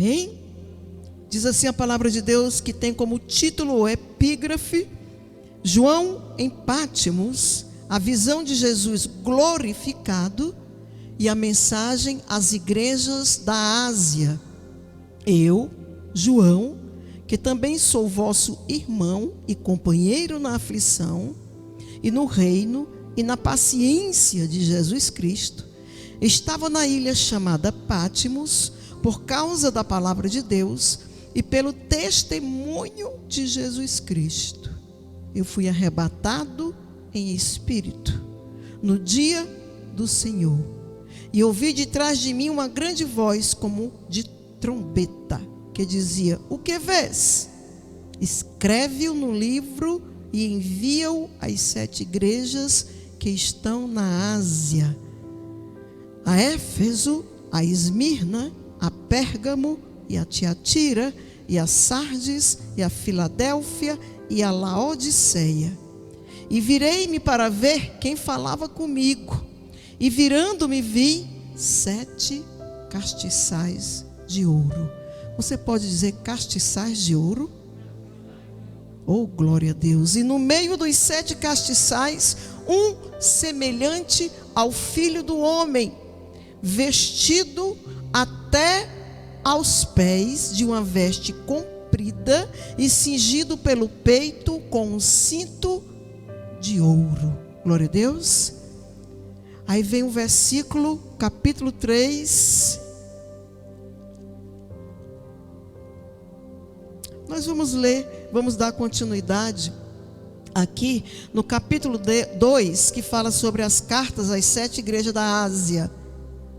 Amém? Diz assim a palavra de Deus, que tem como título ou epígrafe: João em Pátimos, a visão de Jesus glorificado e a mensagem às igrejas da Ásia. Eu, João, que também sou vosso irmão e companheiro na aflição e no reino e na paciência de Jesus Cristo, estava na ilha chamada Pátimos por causa da palavra de Deus e pelo testemunho de Jesus Cristo. Eu fui arrebatado em espírito no dia do Senhor, e ouvi de trás de mim uma grande voz como de trombeta, que dizia: o que vês? Escreve-o no livro e envia-o às 7 igrejas que estão na Ásia: a Éfeso, a Esmirna, a Pérgamo e a Tiatira, e a Sardes, e a Filadélfia, e a Laodiceia. E virei-me para ver quem falava comigo, e virando-me vi 7 castiçais de ouro. Você pode dizer castiçais de ouro? Oh, glória a Deus! E no meio dos 7 castiçais, um semelhante ao Filho do Homem, vestido até aos pés de uma veste comprida e cingido pelo peito com um cinto de ouro. Glória a Deus. Aí vem o versículo, capítulo 3. Nós vamos ler, vamos dar continuidade aqui no capítulo 2, que fala sobre as cartas às 7 igrejas da Ásia.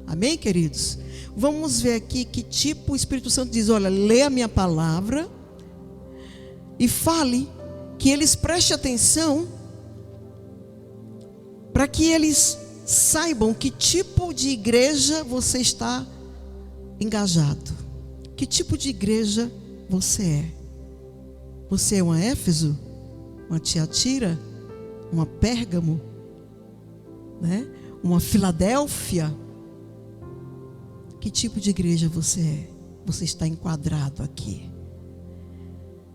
Amém, queridos? Vamos ver aqui que tipo o Espírito Santo diz: olha, lê a minha palavra e fale, que eles prestem atenção, para que eles saibam que tipo de igreja você está engajado. Que tipo de igreja você é? Você é uma Éfeso? Uma Tiatira? Uma Pérgamo? Né? Uma Filadélfia? Que tipo de igreja você é? Você está enquadrado aqui.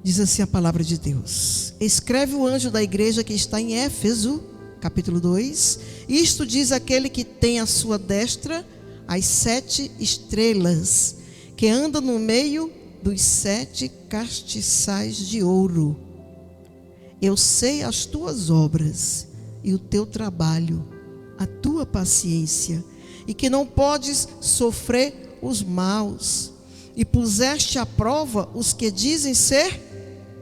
Diz assim a palavra de Deus: escreve o anjo da igreja que está em Éfeso, capítulo 2. Isto diz aquele que tem à sua destra as 7 estrelas, que anda no meio dos 7 castiçais de ouro. Eu sei as tuas obras e o teu trabalho, a tua paciência, e que não podes sofrer os maus, e puseste à prova os que dizem ser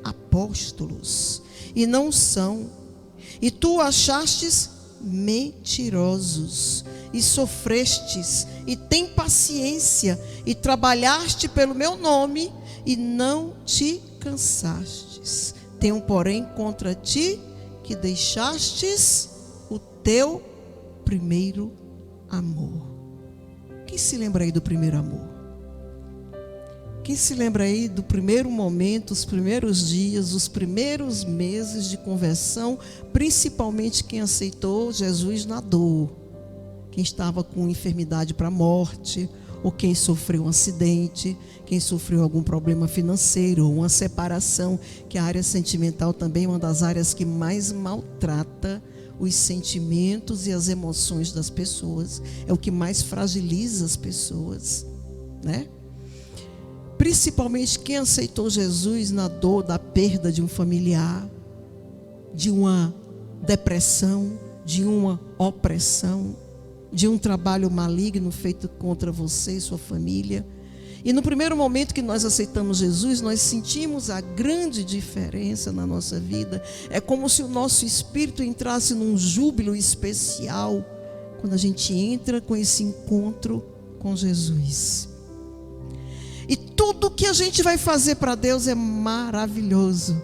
apóstolos e não são, e tu achastes mentirosos, e sofrestes, e tem paciência, e trabalhaste pelo meu nome, e não te cansastes. Tenho, porém, contra ti que deixastes o teu primeiro amor. Quem se lembra aí do primeiro amor? Quem se lembra aí do primeiro momento, os primeiros dias, os primeiros meses de conversão, principalmente quem aceitou Jesus na dor, quem estava com enfermidade para a morte, ou quem sofreu um acidente, quem sofreu algum problema financeiro, ou uma separação, que a área sentimental também é uma das áreas que mais maltrata os sentimentos e as emoções das pessoas, é o que mais fragiliza as pessoas, né? Principalmente quem aceitou Jesus na dor da perda de um familiar, de uma depressão, de uma opressão, de um trabalho maligno feito contra você e sua família. E no primeiro momento que nós aceitamos Jesus, nós sentimos a grande diferença na nossa vida. É como se o nosso espírito entrasse num júbilo especial quando a gente entra com esse encontro com Jesus. E tudo que a gente vai fazer para Deus é maravilhoso.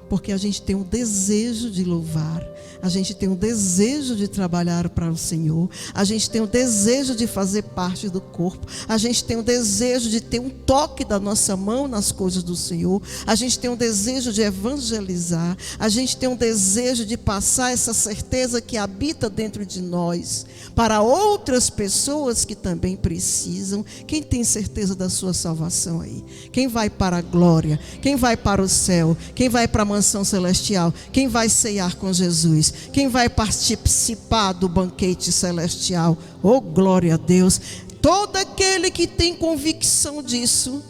Porque a gente tem um desejo de louvar, a gente tem um desejo de trabalhar para o Senhor, a gente tem um desejo de fazer parte do corpo, a gente tem um desejo de ter um toque da nossa mão nas coisas do Senhor, a gente tem um desejo de evangelizar, a gente tem um desejo de passar essa certeza que habita dentro de nós para outras pessoas que também precisam. Quem tem certeza da sua salvação aí? Quem vai para a glória? Quem vai para o céu? Quem vai para a mansão celestial? Quem vai ceiar com Jesus? Quem vai participar do banquete celestial? Oh, glória a Deus! Todo aquele que tem convicção disso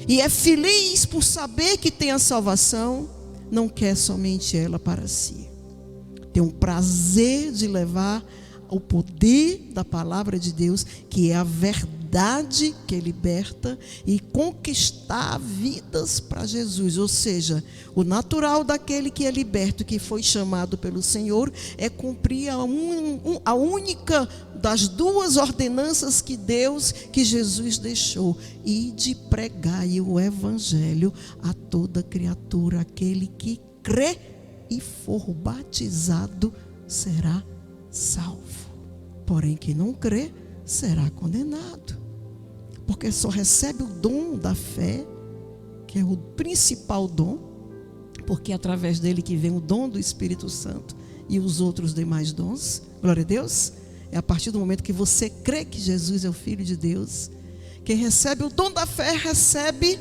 e é feliz por saber que tem a salvação, não quer somente ela para si. Tem um prazer de levar o poder da palavra de Deus, que é a verdade que liberta, e conquistar vidas para Jesus. Ou seja, o natural daquele que é liberto, que foi chamado pelo Senhor, é cumprir a única das duas ordenanças que Jesus deixou: e de pregar o evangelho a toda criatura. Aquele que crê e for batizado será salvo, porém quem não crê será condenado, porque só recebe o dom da fé, que é o principal dom, porque é através dele que vem o dom do Espírito Santo e os outros demais dons. Glória a Deus. É a partir do momento que você crê que Jesus é o Filho de Deus. Quem recebe o dom da fé recebe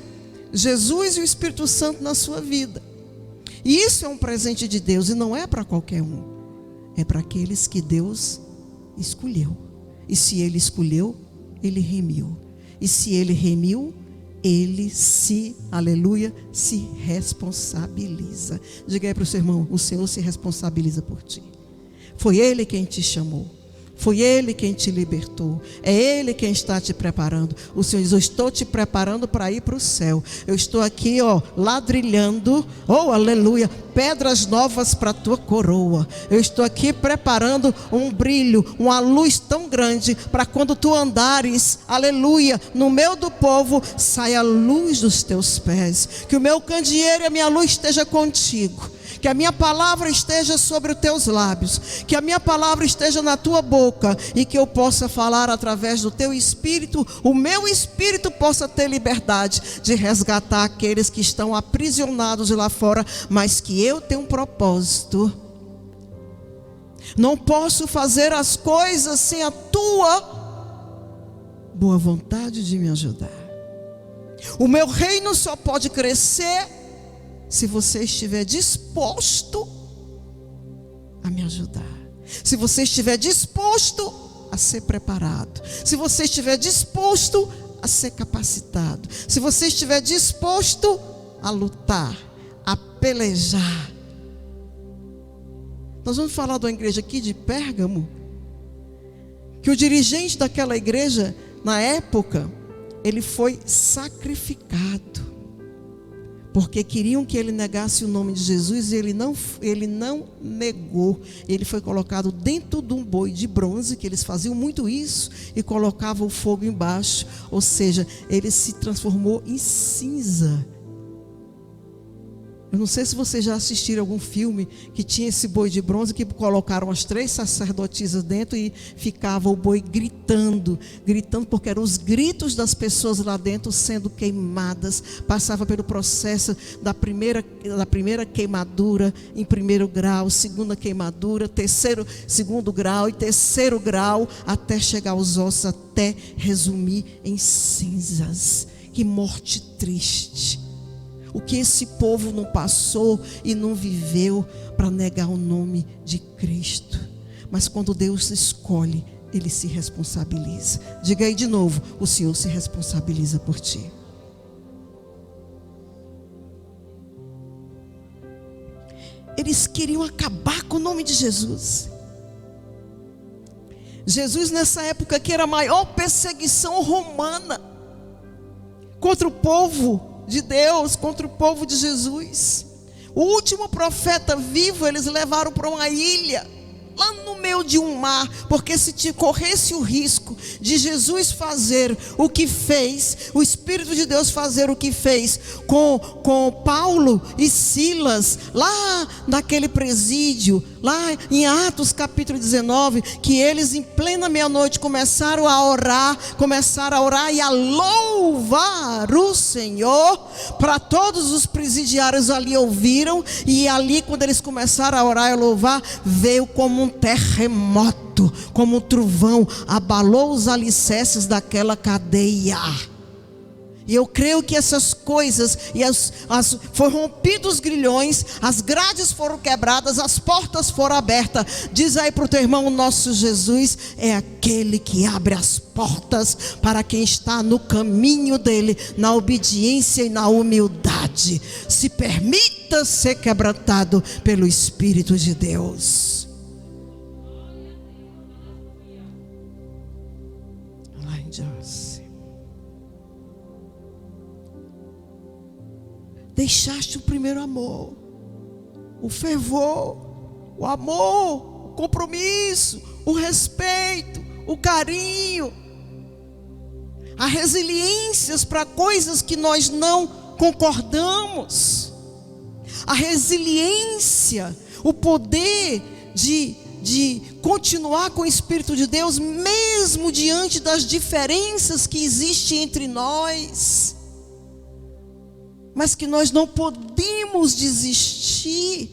Jesus e o Espírito Santo na sua vida, e isso é um presente de Deus, e não é para qualquer um. É para aqueles que Deus escolheu. E se Ele escolheu, Ele remiu. E se Ele remiu, Ele aleluia, se responsabiliza. Diga aí para o seu irmão: o Senhor se responsabiliza por ti. Foi Ele quem te chamou. Foi Ele quem te libertou. É Ele quem está te preparando. O Senhor diz: eu estou te preparando para ir para o céu. Eu estou aqui, ladrilhando, aleluia, pedras novas para a tua coroa. Eu estou aqui preparando um brilho, uma luz tão grande, para quando tu andares, aleluia, no meio do povo, saia a luz dos teus pés. Que o meu candeeiro e a minha luz esteja contigo. Que a minha palavra esteja sobre os teus lábios, que a minha palavra esteja na tua boca, e que eu possa falar através do teu espírito, o meu espírito possa ter liberdade de resgatar aqueles que estão aprisionados lá fora, mas que eu tenho um propósito. Não posso fazer as coisas sem a tua boa vontade de me ajudar. O meu reino só pode crescer se você estiver disposto a me ajudar, se você estiver disposto a ser preparado, se você estiver disposto a ser capacitado, se você estiver disposto a lutar, a pelejar. Nós vamos falar de uma igreja aqui de Pérgamo, que o dirigente daquela igreja, na época, ele foi sacrificado, porque queriam que ele negasse o nome de Jesus, e ele não negou. Ele foi colocado dentro de um boi de bronze, que eles faziam muito isso, e colocavam o fogo embaixo, ou seja, ele se transformou em cinza. Eu não sei se vocês já assistiram algum filme que tinha esse boi de bronze, que colocaram as 3 sacerdotisas dentro e ficava o boi gritando, porque eram os gritos das pessoas lá dentro sendo queimadas. Passava pelo processo da primeira queimadura em 1º grau, segunda queimadura, segundo grau e 3º grau, até chegar aos ossos, até resumir em cinzas. Que morte triste! O que esse povo não passou e não viveu para negar o nome de Cristo. Mas quando Deus escolhe, Ele se responsabiliza. Diga aí de novo: o Senhor se responsabiliza por ti. Eles queriam acabar com o nome de Jesus. Jesus, nessa época, que era a maior perseguição romana contra o povo de Deus, contra o povo de Jesus. O último profeta vivo eles levaram para uma ilha, lá no meio de um mar, porque se te corresse o risco de Jesus fazer o que fez, o Espírito de Deus fazer o que fez com Paulo e Silas, lá naquele presídio, lá em Atos capítulo 19, que eles em plena meia-noite começaram a orar e a louvar o Senhor, para todos os presidiários ali ouviram, e ali quando eles começaram a orar e a louvar, veio como um terremoto, como um trovão, abalou os alicerces daquela cadeia. E eu creio que essas coisas, foram rompidos os grilhões, as grades foram quebradas, as portas foram abertas. Diz aí para o teu irmão: o nosso Jesus é aquele que abre as portas para quem está no caminho dele, na obediência e na humildade. Se permita ser quebrantado pelo Espírito de Deus. Deixaste o primeiro amor, o fervor, o amor, o compromisso, o respeito, o carinho, a resiliências para coisas que nós não concordamos, a resiliência, o poder de continuar com o Espírito de Deus, mesmo diante das diferenças que existem entre nós. Mas que nós não podemos desistir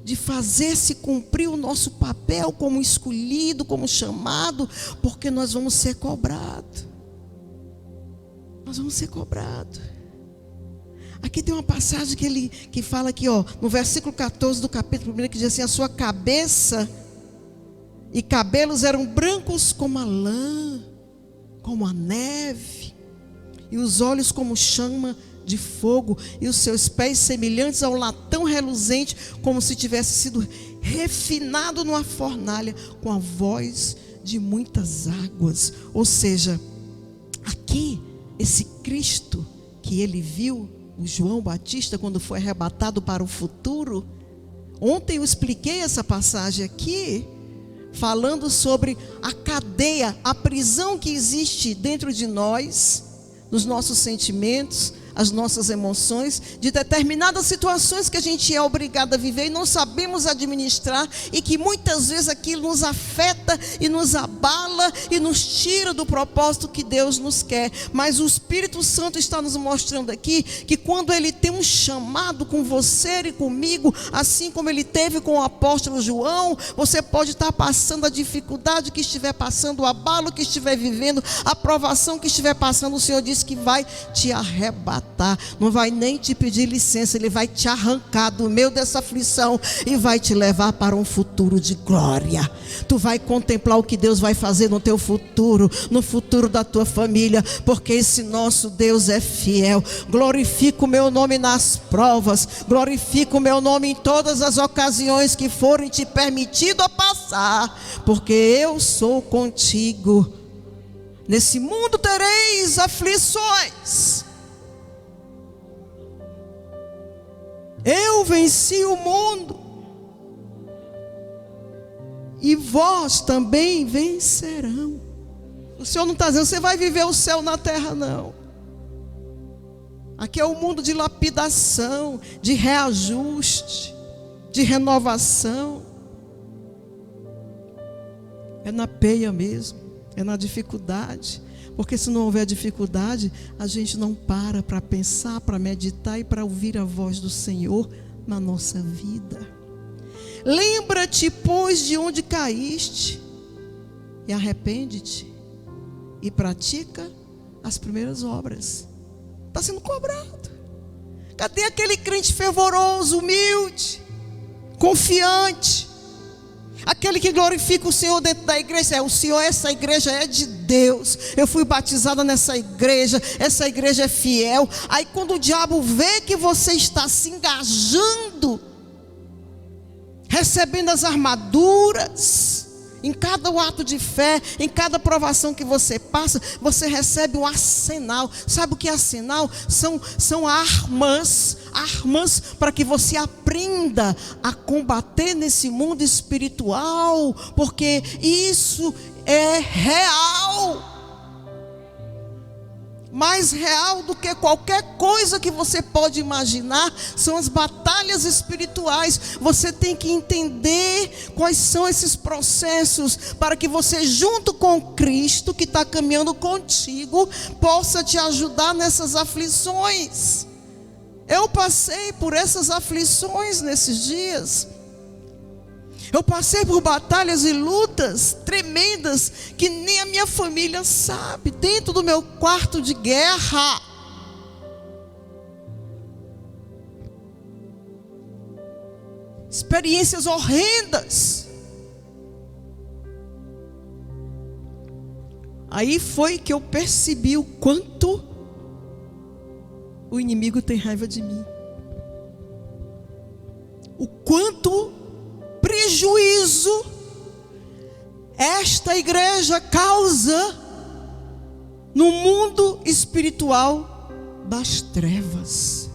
de fazer se cumprir o nosso papel como escolhido, como chamado, porque nós vamos ser cobrados. Nós vamos ser cobrados. Aqui tem uma passagem que fala aqui, no versículo 14 do capítulo 1, que diz assim: a sua cabeça e cabelos eram brancos como a lã, como a neve, e os olhos como chama de fogo, e os seus pés semelhantes ao latão reluzente, como se tivesse sido refinado numa fornalha, com a voz de muitas águas. Ou seja, aqui esse Cristo que ele viu, o João Batista, quando foi arrebatado para o futuro. Ontem eu expliquei essa passagem aqui, falando sobre a cadeia, a prisão que existe dentro de nós, nos nossos sentimentos, as nossas emoções, de determinadas situações que a gente é obrigado a viver e não sabemos administrar, e que muitas vezes aquilo nos afeta e nos abala e nos tira do propósito que Deus nos quer. Mas o Espírito Santo está nos mostrando aqui que quando Ele tem um chamado com você e comigo, assim como Ele teve com o apóstolo João, você pode estar passando a dificuldade que estiver passando, o abalo que estiver vivendo, a provação que estiver passando, o Senhor disse que vai te arrebatar. Não vai nem te pedir licença, Ele vai te arrancar do meio dessa aflição e vai te levar para um futuro de glória. Tu vai contemplar o que Deus vai fazer no teu futuro, no futuro da tua família, porque esse nosso Deus é fiel. Glorifica o meu nome nas provas, glorifica o meu nome em todas as ocasiões que forem te permitido passar, porque eu sou contigo. Nesse mundo tereis aflições, eu venci o mundo, e vós também vencerão. O Senhor não está dizendo você vai viver o céu na terra, não. Aqui é o mundo de lapidação, de reajuste, de renovação. É na peia mesmo, é na dificuldade. Porque se não houver dificuldade, a gente não para pensar, para meditar e para ouvir a voz do Senhor na nossa vida. Lembra-te, pois, de onde caíste, e arrepende-te, e pratica as primeiras obras. Está sendo cobrado. Cadê aquele crente fervoroso, humilde, confiante? Aquele que glorifica o Senhor dentro da igreja. O Senhor, essa igreja é de Deus, eu fui batizada nessa igreja, essa igreja é fiel. Aí quando o diabo vê que você está se engajando, recebendo as armaduras, Em cada ato de fé, em cada provação que você passa, você recebe um arsenal. Sabe o que é arsenal? São armas para que você aprenda a combater nesse mundo espiritual, porque isso é real. Mais real do que qualquer coisa que você pode imaginar são as batalhas espirituais. Você tem que entender quais são esses processos, para que você, junto com Cristo que está caminhando contigo, possa te ajudar nessas aflições. Eu passei por essas aflições nesses dias. Eu passei por batalhas e lutas tremendas que nem a minha família sabe, dentro do meu quarto de guerra. Experiências horrendas. Aí foi que eu percebi o quanto o inimigo tem raiva de mim. O quanto prejuízo esta igreja causa no mundo espiritual das trevas.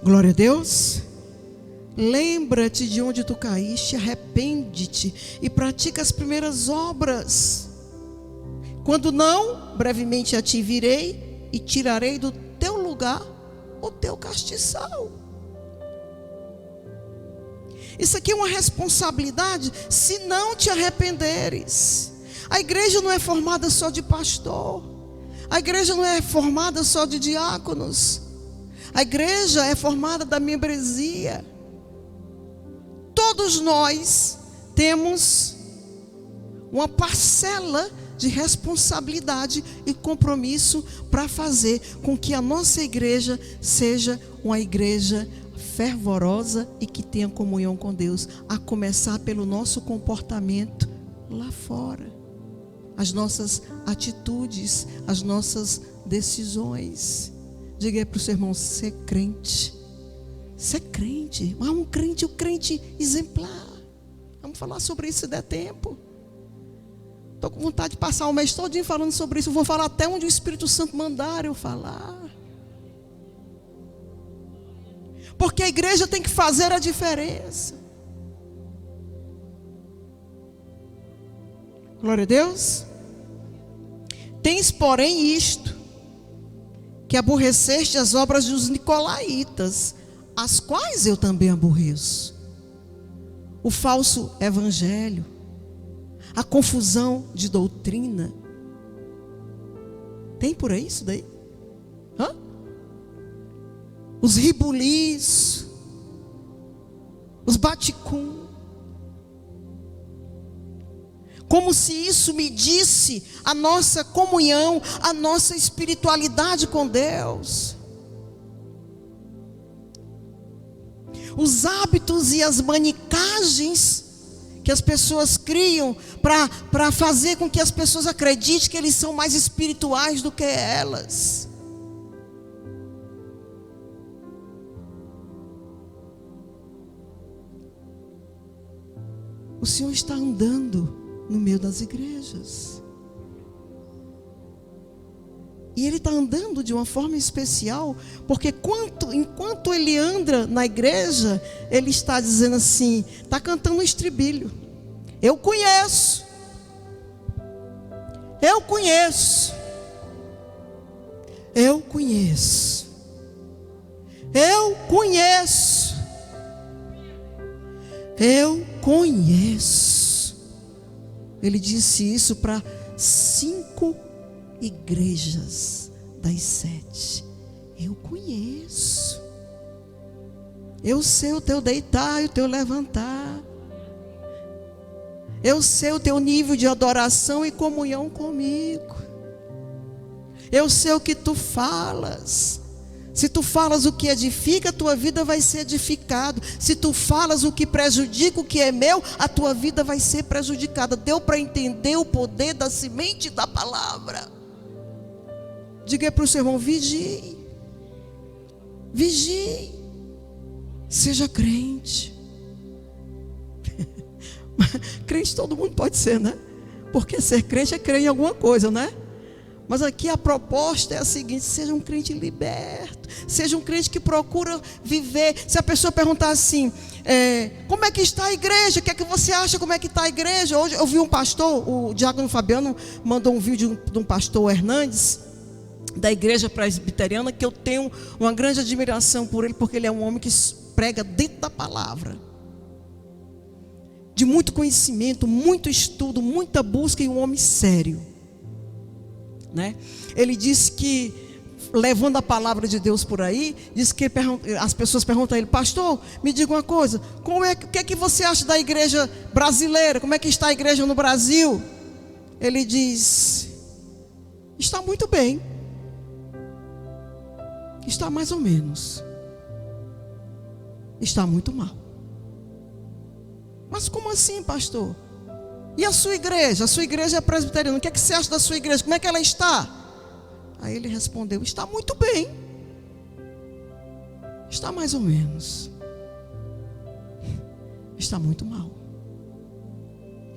Glória a Deus. Lembra-te de onde tu caíste, arrepende-te e pratica as primeiras obras. Quando não, brevemente a ti virei e tirarei do teu lugar o teu castiçal. Isso aqui é uma responsabilidade se não te arrependeres. A igreja não é formada só de pastor. A igreja não é formada só de diáconos. A igreja é formada da membresia. Todos nós temos uma parcela de responsabilidade e compromisso para fazer com que a nossa igreja seja uma igreja fervorosa e que tenha comunhão com Deus, a começar pelo nosso comportamento lá fora, as nossas atitudes, as nossas decisões. Diga aí para o seu irmão: ser crente, ser crente, mas um crente exemplar. Vamos falar sobre isso se der tempo. Estou com vontade de passar o mês todinho falando sobre isso. Eu vou falar até onde o Espírito Santo mandar eu falar. Porque a igreja tem que fazer a diferença. Glória a Deus. Tens, porém, isto, que aborreceste as obras dos nicolaítas, as quais eu também aborreço: o falso evangelho, a confusão de doutrina. Tem por aí isso daí? Os ribulis, os baticum. Como se isso medisse a nossa comunhão, a nossa espiritualidade com Deus. Os hábitos e as manicagens que as pessoas criam para fazer com que as pessoas acreditem que eles são mais espirituais do que elas. O Senhor está andando no meio das igrejas. E Ele está andando de uma forma especial, porque enquanto Ele anda na igreja, Ele está dizendo assim, está cantando um estribilho: eu conheço, eu conheço, eu conheço, eu conheço, eu conheço. Ele disse isso para 5 igrejas das 7. Eu conheço. Eu sei o teu deitar e o teu levantar. Eu sei o teu nível de adoração e comunhão comigo. Eu sei o que tu falas. Se tu falas o que edifica, a tua vida vai ser edificada. Se tu falas o que prejudica o que é meu, a tua vida vai ser prejudicada. Deu para entender o poder da semente da palavra? Diga para o seu irmão: vigie, vigie, seja crente, Crente todo mundo pode ser, né? Porque ser crente é crer em alguma coisa, né? Mas aqui a proposta é a seguinte: seja um crente liberto, seja um crente que procura viver. Se a pessoa perguntar assim, como é que está a igreja? O que é que você acha, como é que está a igreja? Hoje eu vi um pastor, o Diácono Fabiano mandou um vídeo de um pastor Hernandes, da igreja presbiteriana, que eu tenho uma grande admiração por ele, porque ele é um homem que prega dentro da palavra, de muito conhecimento, muito estudo, muita busca, e um homem sério, né? Ele disse que, levando a palavra de Deus por aí, diz que as pessoas perguntam a ele: pastor, me diga uma coisa, o que é que você acha da igreja brasileira? Como é que está a igreja no Brasil? Ele diz: está muito bem, está mais ou menos, está muito mal. Mas como assim, pastor? E a sua igreja? A sua igreja é presbiteriana, o que é que você acha da sua igreja? Como é que ela está? Aí ele respondeu: está muito bem, está mais ou menos, está muito mal.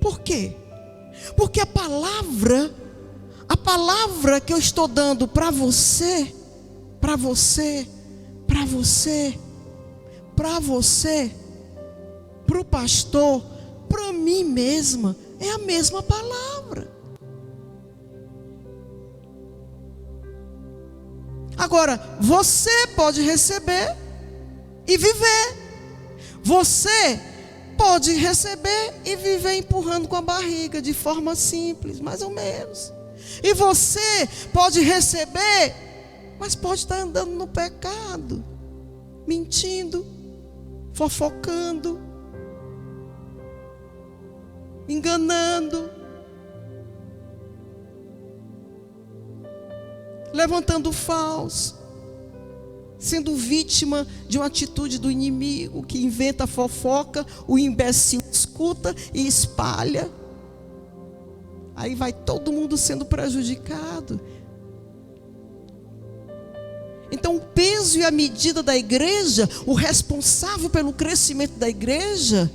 Por quê? Porque a palavra que eu estou dando para você, para o pastor, para mim mesma, é a mesma palavra. Agora, você pode receber e viver. Você pode receber e viver empurrando com a barriga, de forma simples, mais ou menos. E você pode receber, mas pode estar andando no pecado, mentindo, fofocando, enganando, levantando falso, sendo vítima de uma atitude do inimigo que inventa fofoca, o imbecil escuta e espalha. Aí vai todo mundo sendo prejudicado. Então o peso e a medida da igreja, o responsável pelo crescimento da igreja,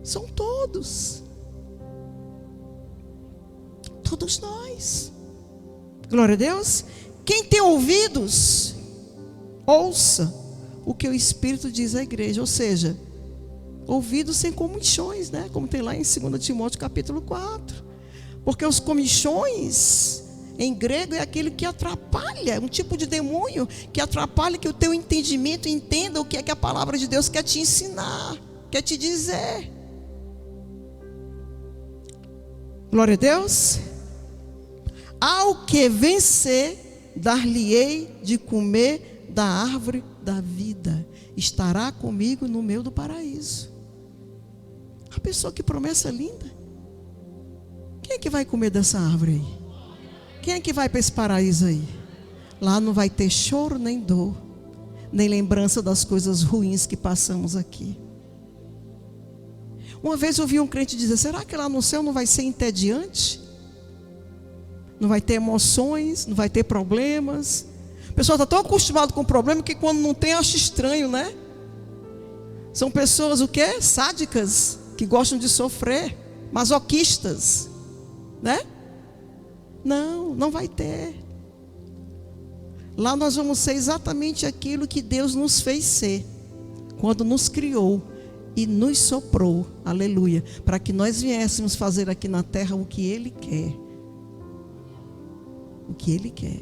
são todos nós. Glória a Deus. Quem tem ouvidos, ouça o que o Espírito diz à igreja. Ou seja, ouvidos sem comichões, né? Como tem lá em 2 Timóteo capítulo 4. Porque os comichões em grego é aquele que atrapalha, é um tipo de demônio que atrapalha que o teu entendimento entenda o que é que a palavra de Deus quer te ensinar, quer te dizer. Glória a Deus. Ao que vencer, dar-lhe-ei de comer da árvore da vida, estará comigo no meio do paraíso. A pessoa, que promessa linda. Quem é que vai comer dessa árvore aí? Quem é que vai para esse paraíso aí? Lá não vai ter choro nem dor, nem lembrança das coisas ruins que passamos aqui. Uma vez eu ouvi um crente dizer: será que lá no céu não vai ser entediante? Não vai ter emoções, não vai ter problemas. O pessoal está tão acostumado com o problema que quando não tem acha estranho, né? São pessoas o quê? Sádicas, que gostam de sofrer, masoquistas, né? Não vai ter. Lá nós vamos ser exatamente aquilo que Deus nos fez ser, quando nos criou e nos soprou, aleluia, para que nós viéssemos fazer aqui na terra o que Ele quer. O que Ele quer.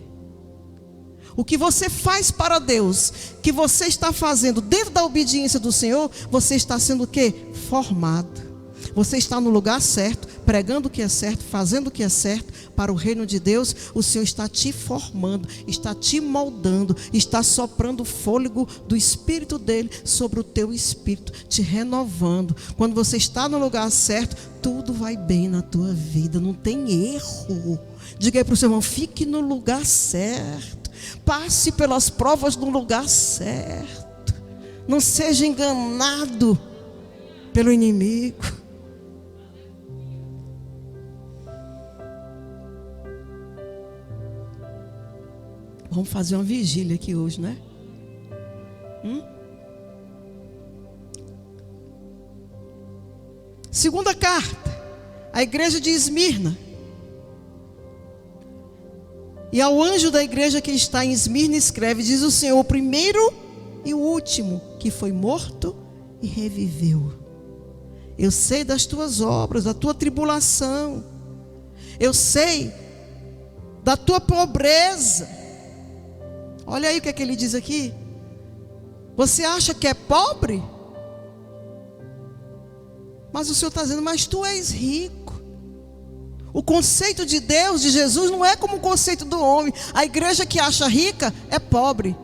O que você faz para Deus, que você está fazendo dentro da obediência do Senhor, você está sendo o quê? Formado. Você está no lugar certo, pregando o que é certo, fazendo o que é certo para o reino de Deus. O Senhor está te formando, está te moldando, está soprando o fôlego do Espírito dele sobre o teu espírito, te renovando. Quando você está no lugar certo, tudo vai bem na tua vida, não tem erro. Diga aí para o seu irmão: fique no lugar certo, passe pelas provas no lugar certo, não seja enganado pelo inimigo. Vamos fazer uma vigília aqui hoje, né? Segunda carta, a igreja de Esmirna. E ao anjo da igreja que está em Esmirna escreve, diz o Senhor, o primeiro e o último, que foi morto e reviveu. Eu sei das tuas obras, da tua tribulação. Eu sei da tua pobreza. Olha aí o que é que ele diz aqui. Você acha que é pobre? Mas o Senhor está dizendo, mas tu és rico. O conceito de Deus, de Jesus, não é como o conceito do homem. A igreja que acha rica é pobre.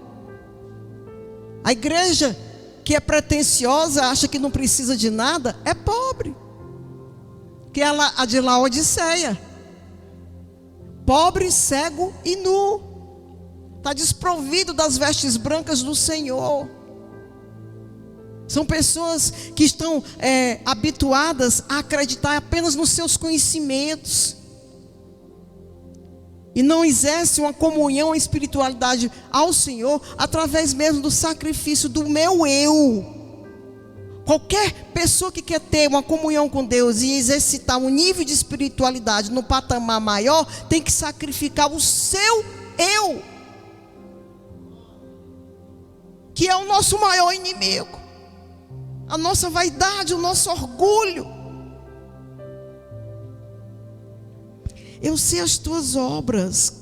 A igreja que é pretensiosa, acha que não precisa de nada, é pobre. Que é a de Laodiceia. Pobre, cego e nu. Está desprovido das vestes brancas do Senhor. São pessoas que estão habituadas a acreditar apenas nos seus conhecimentos. E não exercem uma comunhão, uma espiritualidade ao Senhor, através mesmo do sacrifício do meu eu. Qualquer pessoa que quer ter uma comunhão com Deus e exercitar um nível de espiritualidade no patamar maior, tem que sacrificar o seu eu, que é o nosso maior inimigo, a nossa vaidade, o nosso orgulho. Eu sei as tuas obras,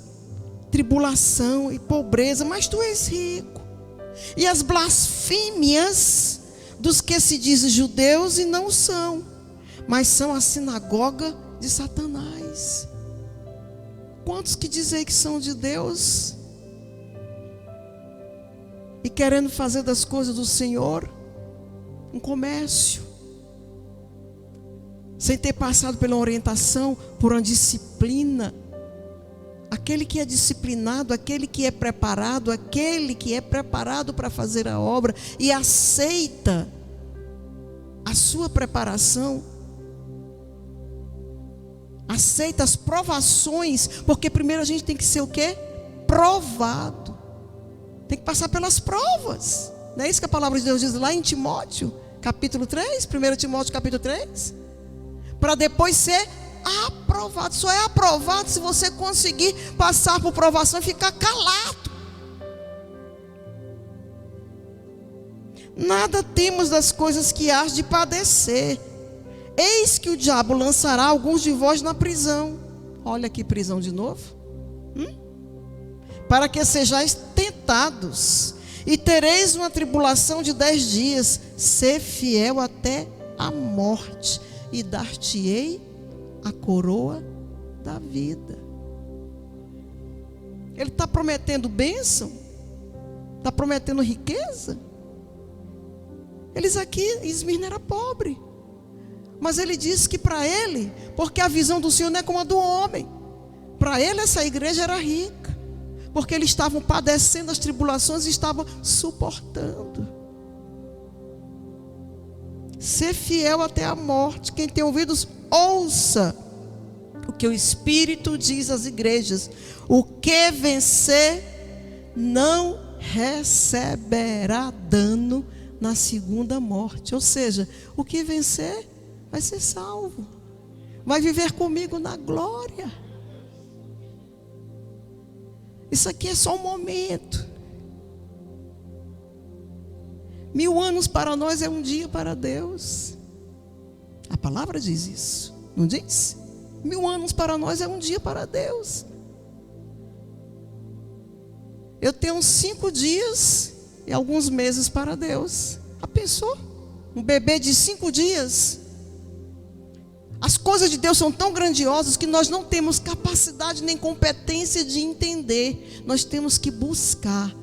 tribulação e pobreza, mas tu és rico. E as blasfêmias dos que se dizem judeus e não são, mas são a sinagoga de Satanás. Quantos que dizem que são de Deus e querendo fazer das coisas do Senhor um comércio, sem ter passado pela orientação, por uma disciplina. Aquele que é disciplinado, aquele que é preparado para fazer a obra e aceita a sua preparação, aceita as provações, porque primeiro a gente tem que ser o quê? Provado. Tem que passar pelas provas. Não é isso que a palavra de Deus diz lá em Timóteo, capítulo 3, 1 Timóteo capítulo 3? Para depois ser aprovado. Só é aprovado se você conseguir passar por provação e ficar calado. Nada temos das coisas que hás de padecer. Eis que o diabo lançará alguns de vós na prisão. Olha aqui, prisão de novo. Para que sejais tentados, e tereis uma tribulação de 10 dias. Sê fiel até a morte, e dar-te-ei a coroa da vida. Ele está prometendo bênção, está prometendo riqueza. Eles aqui, Esmirna era pobre, mas ele disse que para ele, porque a visão do Senhor não é como a do homem, para ele essa igreja era rica, porque eles estavam padecendo as tribulações e estavam suportando. Ser fiel até a morte. Quem tem ouvidos, ouça o que o Espírito diz às igrejas. O que vencer não receberá dano na segunda morte. Ou seja, o que vencer vai ser salvo, vai viver comigo na glória. Isso aqui é só um momento. 1000 anos para nós é um dia para Deus. A palavra diz isso, não diz? 1000 anos para nós é um dia para Deus. Eu tenho 5 dias e alguns meses para Deus. Já pensou? Um bebê de 5 dias. As coisas de Deus são tão grandiosas que nós não temos capacidade nem competência de entender. Nós temos que buscar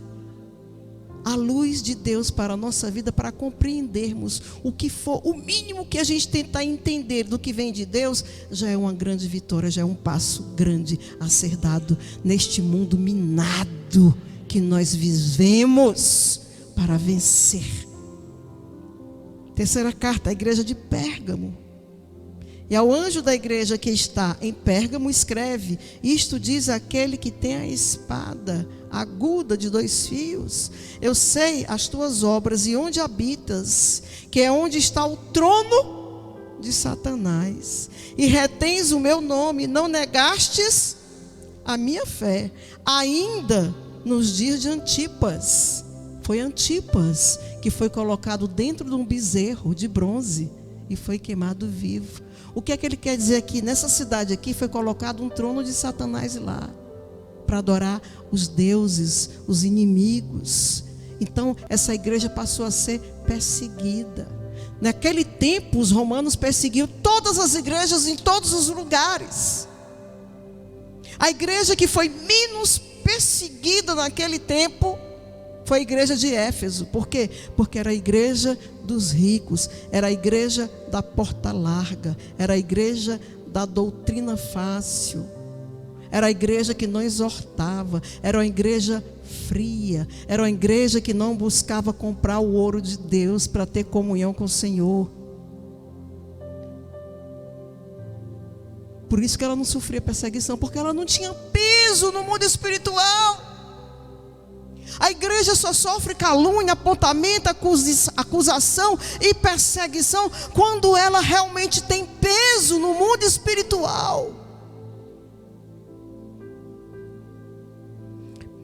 a luz de Deus para a nossa vida, para compreendermos o que for, o mínimo que a gente tentar entender do que vem de Deus, já é uma grande vitória, já é um passo grande a ser dado neste mundo minado que nós vivemos para vencer. Terceira carta, a igreja de Pérgamo. E ao anjo da igreja que está em Pérgamo escreve: isto diz aquele que tem a espada aguda de 2 fios. Eu sei as tuas obras e onde habitas, que é onde está o trono de Satanás, e retens o meu nome, não negastes a minha fé, ainda nos dias de Antipas. Foi Antipas que foi colocado dentro de um bezerro de bronze e foi queimado vivo. O que é que ele quer dizer aqui? Nessa cidade aqui foi colocado um trono de Satanás lá, para adorar os deuses, os inimigos. Então essa igreja passou a ser perseguida. Naquele tempo os romanos perseguiam todas as igrejas em todos os lugares. A igreja que foi menos perseguida naquele tempo foi a igreja de Éfeso. Por quê? Porque era a igreja dos ricos, era a igreja da porta larga, era a igreja da doutrina fácil, era a igreja que não exortava, era uma igreja fria, era uma igreja que não buscava comprar o ouro de Deus para ter comunhão com o Senhor. Por isso que ela não sofria perseguição, porque ela não tinha peso no mundo espiritual. A igreja só sofre calúnia, apontamento, acusação e perseguição quando ela realmente tem peso no mundo espiritual.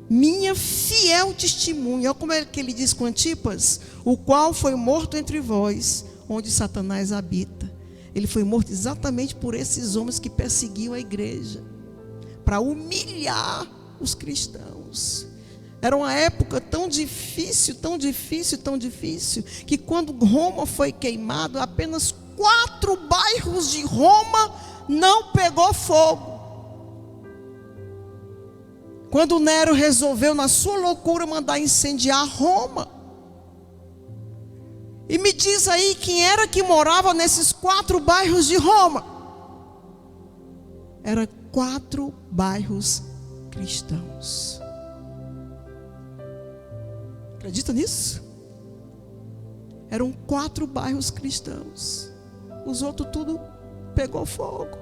Minha fiel testemunha, olha como é que ele diz com Antipas, o qual foi morto entre vós, onde Satanás habita. Ele foi morto exatamente por esses homens que perseguiam a igreja, para humilhar os cristãos. Era uma época tão difícil, tão difícil, tão difícil, que quando Roma foi queimado, apenas 4 bairros de Roma não pegou fogo. Quando Nero resolveu, na sua loucura, mandar incendiar Roma. E me diz aí quem era que morava nesses 4 bairros de Roma. Eram 4 bairros cristãos. Acredita nisso? Eram 4 bairros cristãos. Os outros tudo pegou fogo.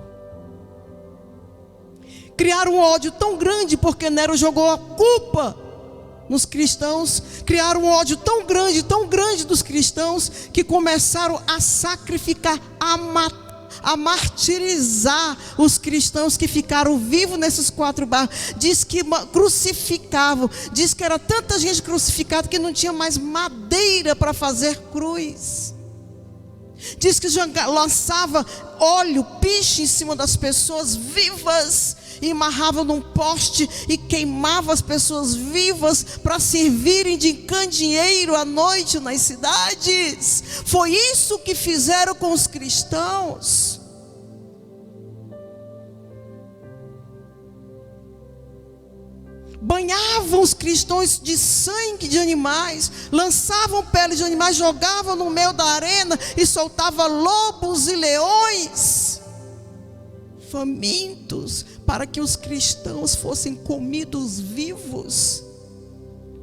Criaram um ódio tão grande porque Nero jogou a culpa nos cristãos. Criaram um ódio tão grande dos cristãos, que começaram a sacrificar, a martirizar os cristãos que ficaram vivos nesses 4 bairros. Diz que crucificavam, diz que era tanta gente crucificada que não tinha mais madeira para fazer cruz. Diz que lançava óleo, piche em cima das pessoas vivas, e amarrava num poste e queimava as pessoas vivas para servirem de candeeiro à noite nas cidades. Foi isso que fizeram com os cristãos. Banhavam os cristãos de sangue de animais, lançavam pele de animais, jogavam no meio da arena e soltavam lobos e leões famintos, para que os cristãos fossem comidos vivos.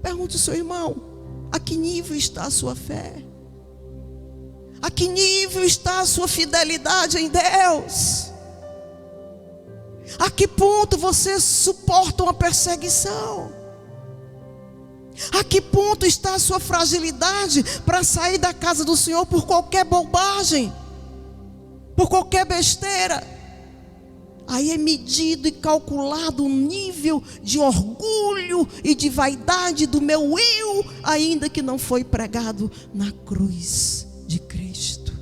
Pergunte ao seu irmão: a que nível está a sua fé? A que nível está a sua fidelidade em Deus? A que ponto você suporta uma perseguição? A que ponto está a sua fragilidade para sair da casa do Senhor por qualquer bobagem, por qualquer besteira? Aí é medido e calculado o nível de orgulho e de vaidade do meu eu, ainda que não foi pregado na cruz de Cristo.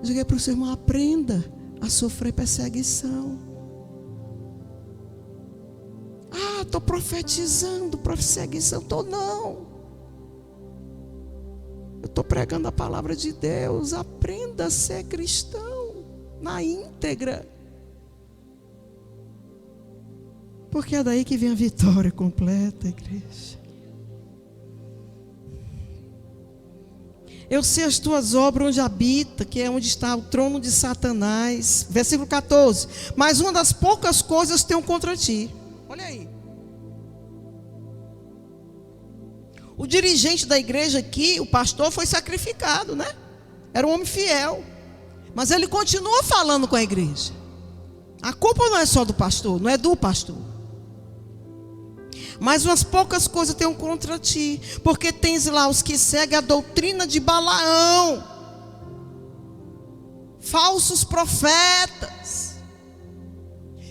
Diga para o seu irmão: aprenda a sofrer perseguição. Ah, estou profetizando perseguição. Não. Eu estou pregando a palavra de Deus. Aprenda a ser cristão na íntegra, porque é daí que vem a vitória completa, igreja. Eu sei as tuas obras onde habita, que é onde está o trono de Satanás. Versículo 14. Mas uma das poucas coisas tenho contra ti. Olha aí. O dirigente da igreja aqui, o pastor, foi sacrificado, né? Era um homem fiel. Mas ele continua falando com a igreja. A culpa não é só do pastor, não é do pastor. Mas umas poucas coisas tenho contra ti, porque tens lá os que seguem a doutrina de Balaão, falsos profetas,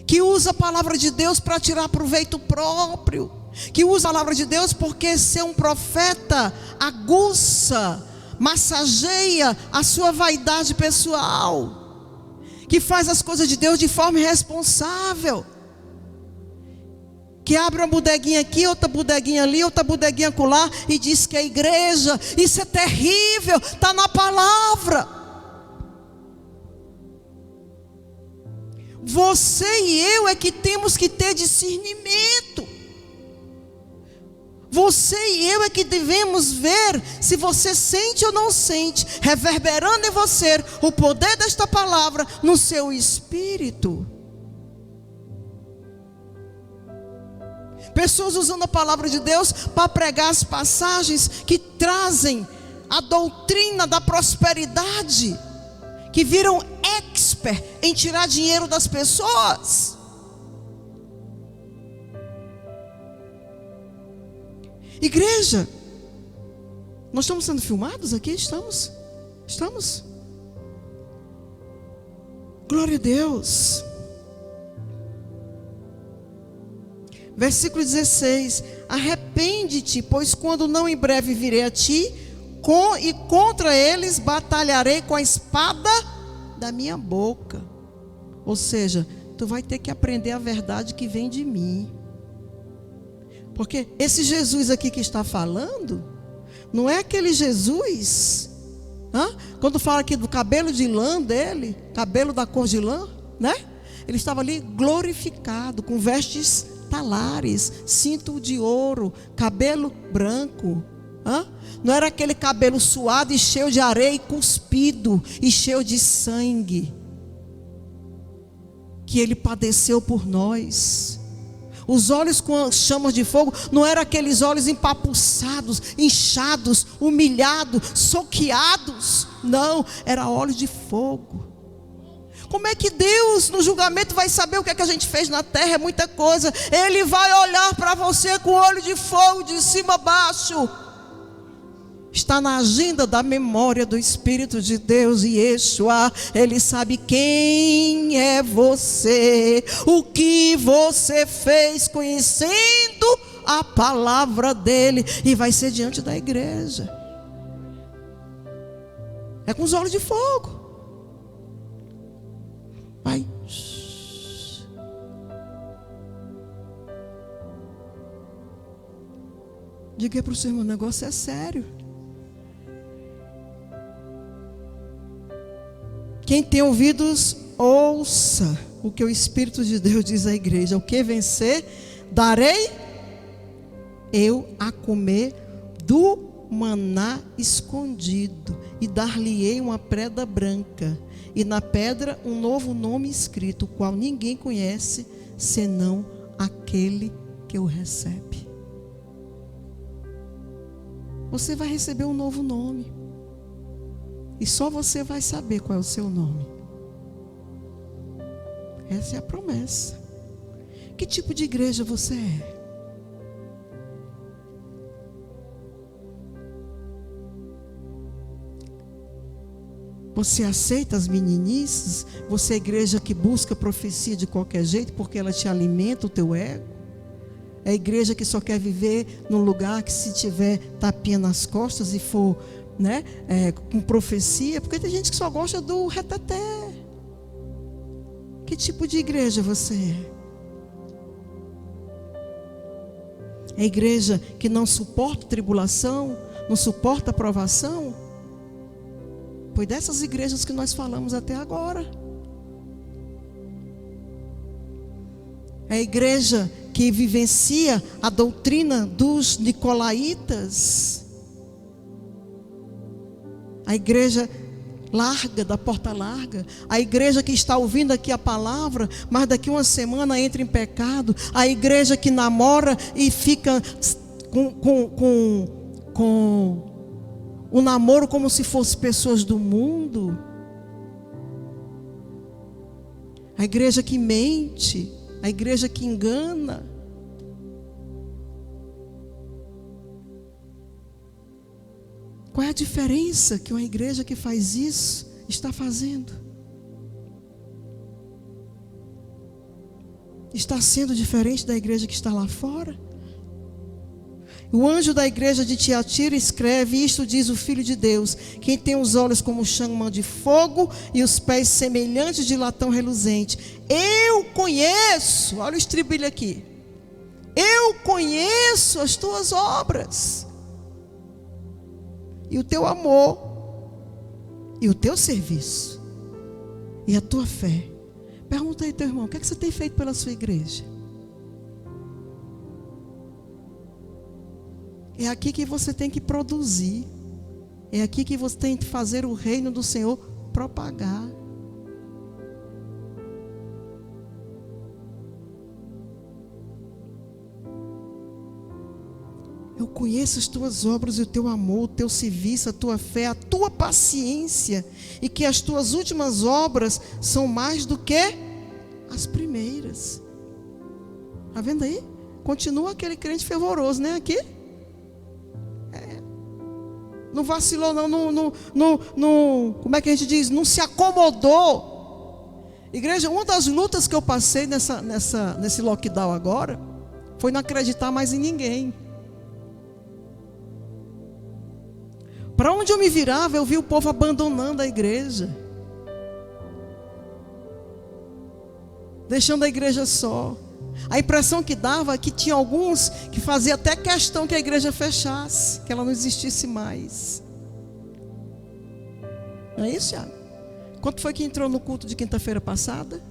que usa a palavra de Deus para tirar proveito próprio, que usa a palavra de Deus porque ser um profeta aguça, massageia a sua vaidade pessoal, que faz as coisas de Deus de forma irresponsável, que abre uma bodeguinha aqui, outra bodeguinha ali, outra bodeguinha acolá, e diz que é igreja. Isso é terrível, está na palavra. Você e eu é que temos que ter discernimento. Você e eu é que devemos ver se você sente ou não sente, reverberando em você o poder desta palavra no seu espírito. Pessoas usando a palavra de Deus para pregar as passagens que trazem a doutrina da prosperidade, que viram expert em tirar dinheiro das pessoas. Igreja, nós estamos sendo filmados aqui? Estamos? Glória a Deus. Versículo 16: arrepende-te, pois quando não em breve virei a ti, e contra eles batalharei com a espada da minha boca. Ou seja, tu vai ter que aprender a verdade que vem de mim. Porque esse Jesus aqui que está falando, não é aquele Jesus, quando fala aqui do cabelo de lã dele, cabelo da cor de lã, né? Ele estava ali glorificado, com vestes talares, cinto de ouro, cabelo branco. Não era aquele cabelo suado e cheio de areia e cuspido e cheio de sangue, que ele padeceu por nós. Os olhos com chamas de fogo não eram aqueles olhos empapuçados, inchados, humilhados, soqueados. Não, era olhos de fogo. Como é que Deus no julgamento vai saber o que é que a gente fez na terra? É muita coisa. Ele vai olhar para você com olho de fogo de cima a baixo. Está na agenda da memória do Espírito de Deus e Yeshua. Ele sabe quem é você, o que você fez conhecendo a palavra dele, e vai ser diante da igreja. É com os olhos de fogo. Vai. Diga para o seu irmão, o negócio é sério. Quem tem ouvidos, ouça o que o Espírito de Deus diz à igreja. O que vencer, darei eu a comer do maná escondido, e dar-lhe-ei uma pedra branca, e na pedra um novo nome escrito, o qual ninguém conhece, senão aquele que o recebe. Você vai receber um novo nome. E só você vai saber qual é o seu nome. Essa é a promessa. Que tipo de igreja você é? Você aceita as meninices? Você é igreja que busca profecia de qualquer jeito porque ela te alimenta o teu ego? É a igreja que só quer viver num lugar que, se tiver tapinha nas costas e for, com profecia? Porque tem gente que só gosta do reteté. Que tipo de igreja você é? É a igreja que não suporta tribulação, não suporta provação? Foi dessas igrejas que nós falamos até agora. É a igreja que vivencia a doutrina dos nicolaítas. A igreja larga, da porta larga. A igreja que está ouvindo aqui a palavra, mas daqui uma semana entra em pecado. A igreja que namora e fica com o namoro como se fossem pessoas do mundo. A igreja que mente. A igreja que engana. Qual é a diferença que uma igreja que faz isso está fazendo? Está sendo diferente da igreja que está lá fora? O anjo da igreja de Tiatira escreve: isto diz o Filho de Deus, quem tem os olhos como chama de fogo e os pés semelhantes de latão reluzente. Eu conheço, olha o estribilho aqui, eu conheço as tuas obras, e o teu amor, e o teu serviço, e a tua fé. Pergunta aí, teu irmão, o que é que você tem feito pela sua igreja? É aqui que você tem que produzir. É aqui que você tem que fazer o reino do Senhor propagar. Eu conheço as tuas obras e o teu amor, o teu serviço, a tua fé, a tua paciência, e que as tuas últimas obras são mais do que as primeiras. Está vendo aí? Continua aquele crente fervoroso, né? Aqui. Não vacilou, não, como é que a gente diz? Não se acomodou. Igreja, uma das lutas que eu passei nesse lockdown agora foi não acreditar mais em ninguém. Para onde eu me virava, eu via o povo abandonando a igreja, deixando a igreja só. A impressão que dava é que tinha alguns que faziam até questão que a igreja fechasse, que ela não existisse mais. Não é isso, Thiago? Quanto foi que entrou no culto de quinta-feira passada?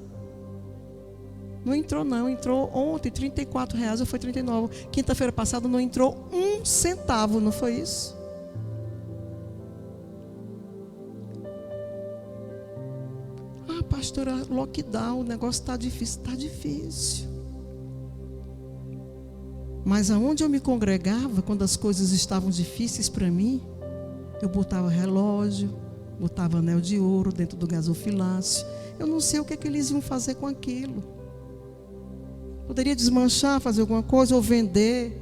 Não entrou não, entrou ontem R$34, ou foi 39. Quinta-feira passada não entrou 1 centavo, não foi isso? Ah, pastora, lockdown, o negócio está difícil. Está difícil. Mas aonde eu me congregava, quando as coisas estavam difíceis para mim, eu botava relógio, botava anel de ouro dentro do gasofilácio. Eu não sei o que é que eles iam fazer com aquilo. Poderia desmanchar, fazer alguma coisa, ou vender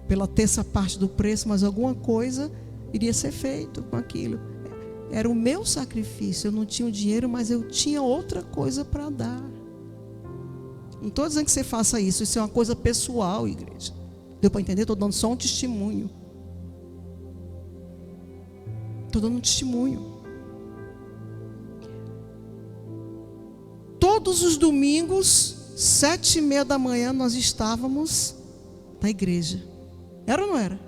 pela terça parte do preço, mas alguma coisa iria ser feito com aquilo. Era o meu sacrifício. Eu não tinha o dinheiro, mas eu tinha outra coisa para dar. Não estou dizendo que você faça isso. Isso é uma coisa pessoal, igreja. Deu para entender? Estou dando só um testemunho. Estou dando um testemunho. Todos os domingos, 7:30 da manhã, nós estávamos na igreja. Era ou não era?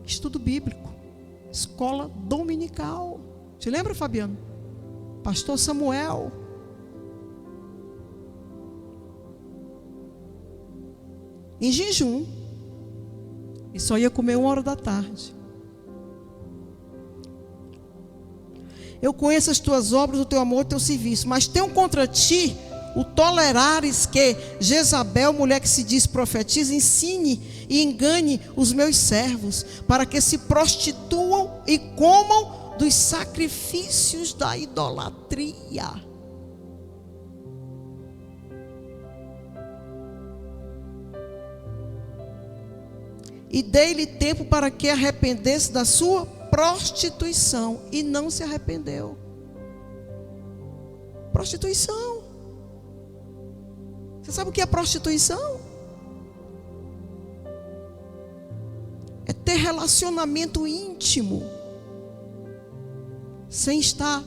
Estudo bíblico. Escola dominical. Te lembra, Fabiano? Pastor Samuel. Em jejum. E só ia comer 1 hora da tarde. Eu conheço as tuas obras, o teu amor, o teu serviço. Mas tenho contra ti o tolerares que Jezabel, mulher que se diz profetiza, ensine e engane os meus servos, para que se prostituam e comam dos sacrifícios da idolatria. E dei-lhe tempo para que arrependesse da sua prostituição, e não se arrependeu. Prostituição. Você sabe o que é prostituição? É ter relacionamento íntimo sem estar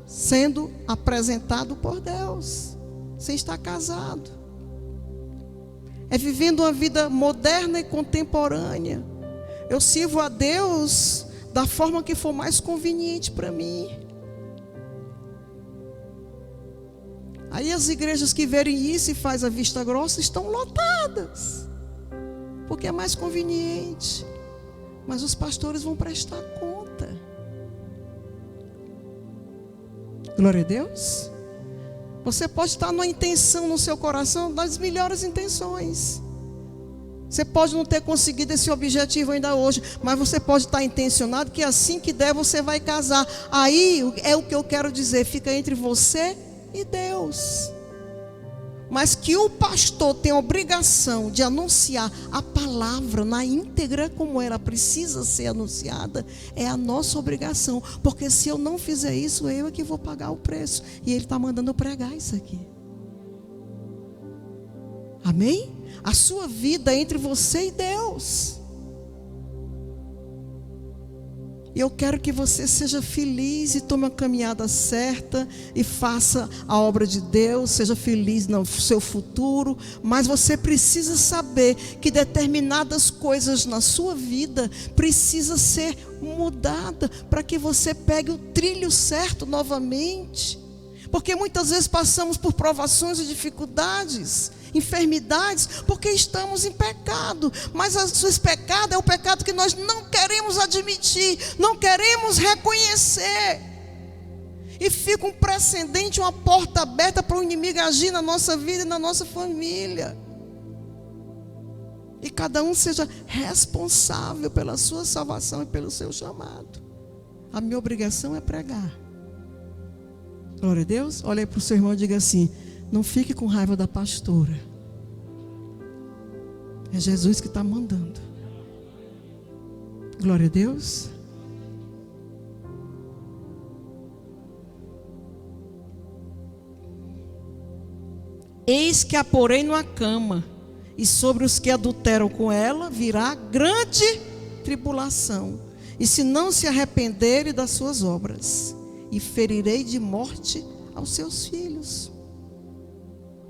sendo apresentado por Deus, sem estar casado. É vivendo uma vida moderna e contemporânea. Eu sirvo a Deus da forma que for mais conveniente para mim. Aí as igrejas que verem isso e faz a vista grossa estão lotadas, porque é mais conveniente. Mas os pastores vão prestar conta. Glória a Deus. Você pode estar numa intenção no seu coração, das melhores intenções. Você pode não ter conseguido esse objetivo ainda hoje, mas você pode estar intencionado que assim que der você vai casar. Aí é o que eu quero dizer, fica entre você e Deus. mas que o pastor tem a obrigação de anunciar a palavra na íntegra como ela precisa ser anunciada, é a nossa obrigação, porque se eu não fizer isso, eu é que vou pagar o preço, e ele está mandando eu pregar isso aqui. Amém? A sua vida é entre você e Deus. E eu quero que você seja feliz e tome a caminhada certa e faça a obra de Deus, seja feliz no seu futuro, mas você precisa saber que determinadas coisas na sua vida precisam ser mudadas para que você pegue o trilho certo novamente. Porque muitas vezes passamos por provações e dificuldades, enfermidades, porque estamos em pecado. Mas esse pecado é o pecado que nós não queremos admitir, não queremos reconhecer. E fica um precedente, uma porta aberta para o inimigo agir na nossa vida e na nossa família. E cada um seja responsável pela sua salvação e pelo seu chamado. A minha obrigação é pregar. Glória a Deus. Olha aí para o seu irmão e diga assim: não fique com raiva da pastora. É Jesus que está mandando. Glória a Deus. Eis que a porei numa cama, e sobre os que adulteram com ela virá grande tribulação. E se não se arrependerem das suas obras, e ferirei de morte aos seus filhos.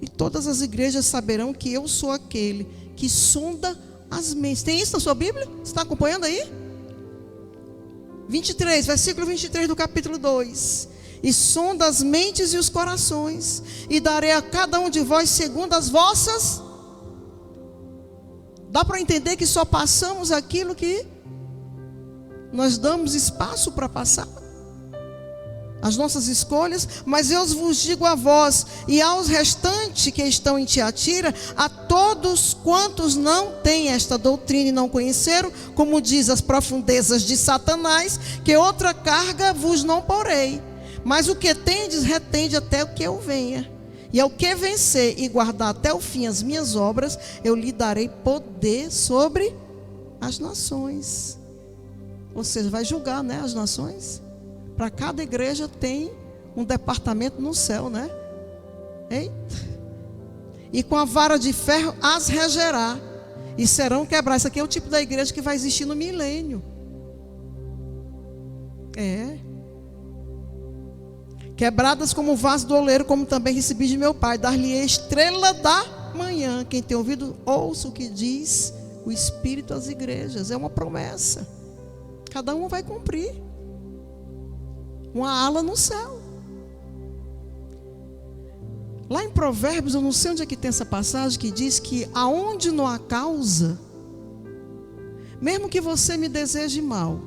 E todas as igrejas saberão que eu sou aquele que sonda as mentes. Tem isso na sua Bíblia? Você está acompanhando aí? 23, versículo 23 do capítulo 2. E sonda as mentes e os corações, e darei a cada um de vós segundo as vossas. Dá para entender que só passamos aquilo que nós damos espaço para passar? As nossas escolhas, mas eu vos digo a vós e aos restantes que estão em Tiatira, a todos quantos não têm esta doutrina e não conheceram, como diz as profundezas de Satanás, que outra carga vos não porei, mas o que tendes, retende até o que eu venha. E ao que vencer e guardar até o fim as minhas obras, eu lhe darei poder sobre as nações. Ou seja, vai julgar, né, as nações. Para cada igreja tem um departamento no céu, né? Hein? E com a vara de ferro as regerá, e serão quebradas. Isso aqui é o tipo da igreja que vai existir no milênio. Quebradas como o vaso do oleiro, como também recebi de meu Pai. Dar-lhe estrela da manhã. Quem tem ouvido, ouça o que diz o Espírito às igrejas. É uma promessa. Cada um vai cumprir. Uma ala no céu. Lá em Provérbios, eu não sei onde é que tem essa passagem que diz que aonde não há causa, mesmo que você me deseje mal,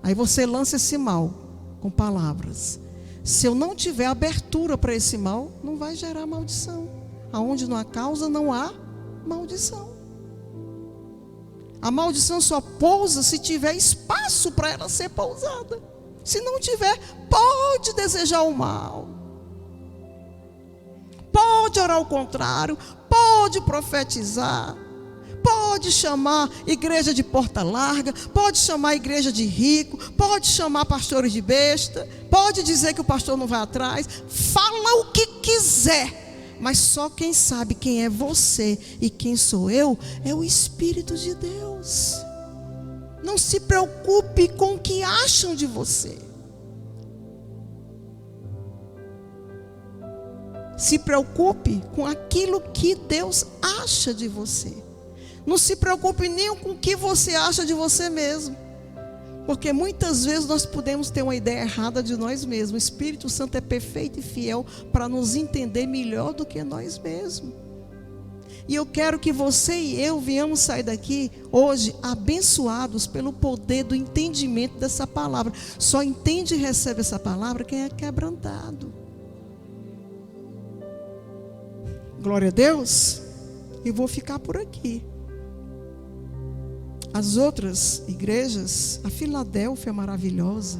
aí você lança esse mal com palavras. Se eu não tiver abertura para esse mal, não vai gerar maldição. Aonde não há causa, não há maldição. A maldição só pousa se tiver espaço para ela ser pousada. Se não tiver, pode desejar o mal, pode orar ao contrário, pode profetizar, pode chamar igreja de porta larga, pode chamar igreja de rico, pode chamar pastores de besta, pode dizer que o pastor não vai atrás, fala o que quiser. Mas só quem sabe quem é você e quem sou eu é o Espírito de Deus. Não se preocupe com o que acham de você. Se preocupe com aquilo que Deus acha de você. Não se preocupe nem com o que você acha de você mesmo. Porque muitas vezes nós podemos ter uma ideia errada de nós mesmos. O Espírito Santo é perfeito e fiel para nos entender melhor do que nós mesmos. E eu quero que você e eu venhamos sair daqui hoje abençoados pelo poder do entendimento dessa palavra. Só entende e recebe essa palavra quem é quebrantado. Glória a Deus. E vou ficar por aqui. As outras igrejas, a Filadélfia é maravilhosa,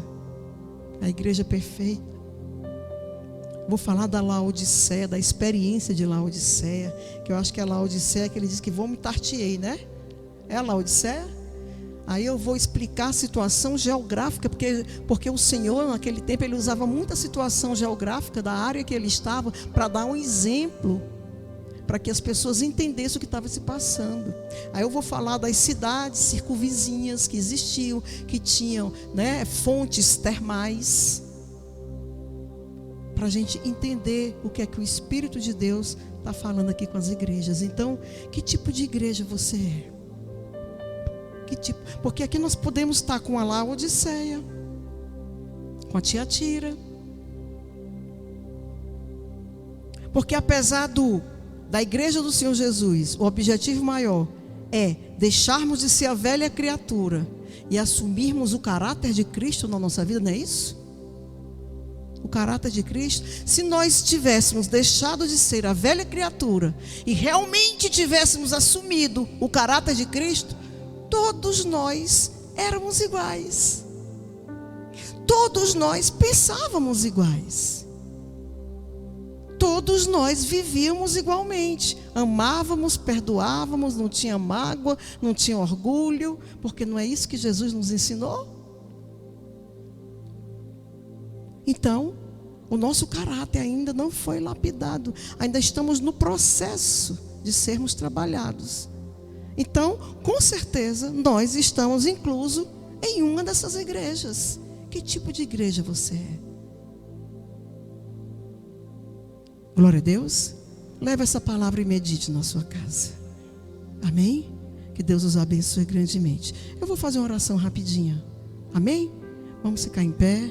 a igreja perfeita. Vou falar da Laodiceia, da experiência de Laodiceia, que eu acho que é a Laodiceia que ele diz que vomitar-te-ei, né? É a Laodiceia? Aí eu vou explicar a situação geográfica, porque o Senhor, naquele tempo, ele usava muita situação geográfica da área que ele estava, para dar um exemplo, para que as pessoas entendessem o que estava se passando. Aí eu vou falar das cidades circunvizinhas que existiam, que tinham, né, fontes termais, para a gente entender o que é que o Espírito de Deus está falando aqui com as igrejas. Então, que tipo de igreja você é? Que tipo? Porque aqui nós podemos estar com a Laodiceia, com a Tiatira. Porque apesar da igreja do Senhor Jesus, o objetivo maior é deixarmos de ser a velha criatura e assumirmos o caráter de Cristo na nossa vida, não é isso? O caráter de Cristo. Se nós tivéssemos deixado de ser a velha criatura e realmente tivéssemos assumido o caráter de Cristo, todos nós éramos iguais. Todos nós pensávamos iguais. Todos nós vivíamos igualmente. Amávamos, perdoávamos, não tinha mágoa, não tinha orgulho, porque não é isso que Jesus nos ensinou? Então, o nosso caráter ainda não foi lapidado. Ainda estamos no processo de sermos trabalhados. Então, com certeza, nós estamos inclusos em uma dessas igrejas. Que tipo de igreja você é? Glória a Deus. Leve essa palavra e medite na sua casa. Amém? Que Deus os abençoe grandemente. Eu vou fazer uma oração rapidinha. Amém? Vamos ficar em pé.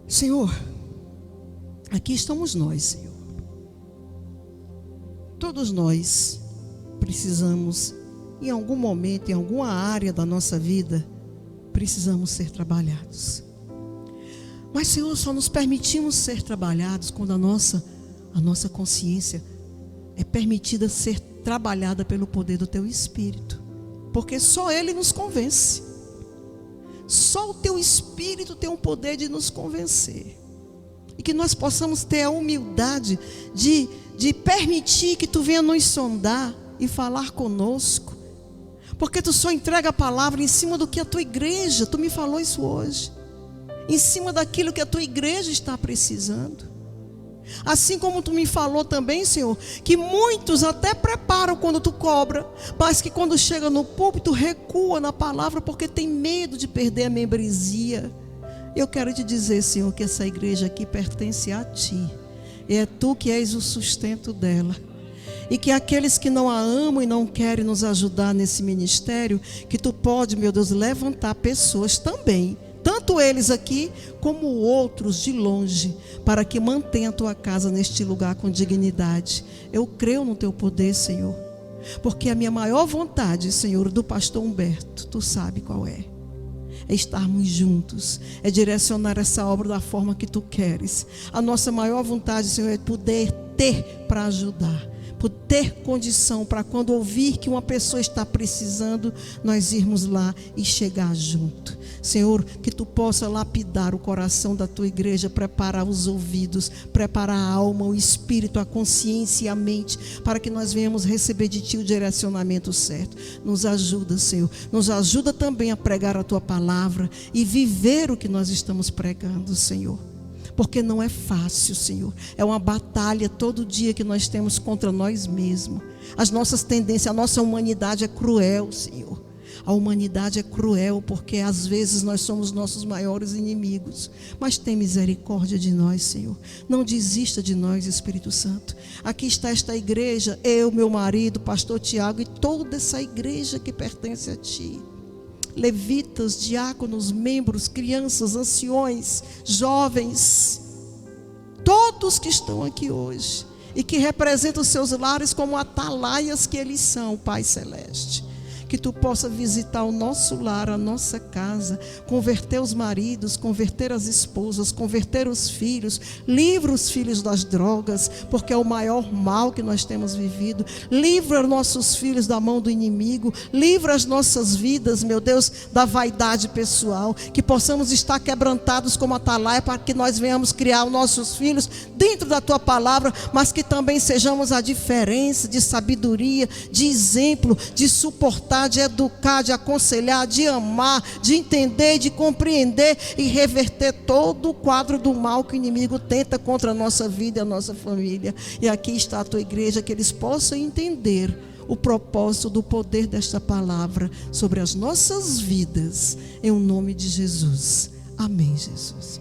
Senhor, aqui estamos nós, Senhor. Todos nós precisamos, em algum momento, em alguma área da nossa vida, precisamos ser trabalhados. Mas, Senhor, só nos permitimos ser trabalhados quando a nossa consciência é permitida ser trabalhada pelo poder do Teu Espírito. Porque só Ele nos convence. Só o Teu Espírito tem o poder de nos convencer. E que nós possamos ter a humildade de permitir que Tu venha nos sondar e falar conosco. Porque Tu só entrega a palavra em cima do que a Tua igreja, Tu me falou isso hoje, em cima daquilo que a Tua igreja está precisando. Assim como Tu me falou também, Senhor, que muitos até preparam quando Tu cobra, mas que quando chega no púlpito recua na palavra porque tem medo de perder a membresia. Eu quero te dizer, Senhor, que essa igreja aqui pertence a Ti, e é Tu que és o sustento dela. E que aqueles que não a amam e não querem nos ajudar nesse ministério, que Tu pode, meu Deus, levantar pessoas também, tanto eles aqui como outros de longe, para que mantenha a Tua casa neste lugar com dignidade. Eu creio no Teu poder, Senhor, porque a minha maior vontade, Senhor, do pastor Humberto, Tu sabe qual é estarmos juntos, é direcionar essa obra da forma que Tu queres. A nossa maior vontade, Senhor, é poder ter para ajudar, por ter condição para quando ouvir que uma pessoa está precisando, nós irmos lá e chegar junto. Senhor, que Tu possa lapidar o coração da Tua igreja, preparar os ouvidos, preparar a alma, o espírito, a consciência e a mente, para que nós venhamos receber de Ti o direcionamento certo. Nos ajuda, Senhor, nos ajuda também a pregar a Tua palavra e viver o que nós estamos pregando, Senhor. Porque não é fácil, Senhor. É uma batalha todo dia que nós temos contra nós mesmos. As nossas tendências, a nossa humanidade é cruel, Senhor. A humanidade é cruel porque às vezes nós somos nossos maiores inimigos. Mas tem misericórdia de nós, Senhor. Não desista de nós, Espírito Santo. Aqui está esta igreja, eu, meu marido, pastor Tiago e toda essa igreja que pertence a Ti. Levitas, diáconos, membros, crianças, anciões, jovens, todos que estão aqui hoje e que representam os seus lares como atalaias que eles são, Pai Celeste. que tu possa visitar o nosso lar, a nossa casa, converter os maridos, converter as esposas, converter os filhos, livra os filhos das drogas, porque é o maior mal que nós temos vivido. Livra nossos filhos da mão do inimigo, livra as nossas vidas, meu Deus, da vaidade pessoal, que possamos estar quebrantados como atalaia, para que nós venhamos criar os nossos filhos dentro da tua palavra, mas que também sejamos a diferença de sabedoria, de exemplo, de suportar, de educar, de aconselhar, de amar, de entender, de compreender e reverter todo o quadro do mal que o inimigo tenta contra a nossa vida e a nossa família. E aqui está a tua igreja, que eles possam entender o propósito do poder desta palavra sobre as nossas vidas, em nome de Jesus. Amém, Jesus.